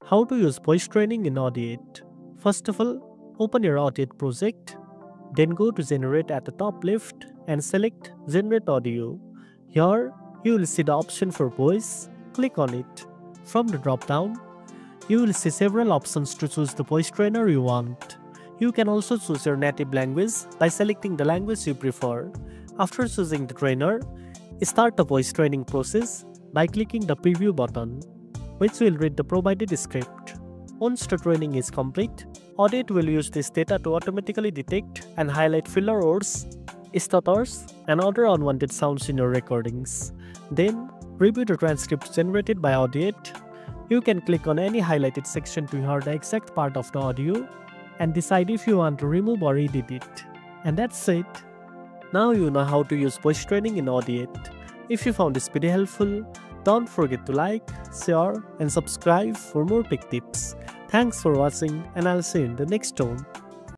How to use voice training in Audiate. First of all, open your Audiate project. Then go to Generate at the top left and select Generate Audio. Here, you will see the option for voice. Click on it. From the drop-down, you will see several options to choose the voice trainer you want. You can also choose your native language by selecting the language you prefer. After choosing the trainer, start the voice training process by clicking the preview button, which will read the provided script. Once the training is complete, Audiate will use this data to automatically detect and highlight filler words, stutters, and other unwanted sounds in your recordings. Then, review the transcript generated by Audiate. You can click on any highlighted section to hear the exact part of the audio and decide if you want to remove or edit it. And that's it. Now you know how to use voice training in Audiate. If you found this video helpful, don't forget to like, share, and subscribe for more tech tips. Thanks for watching, and I'll see you in the next one.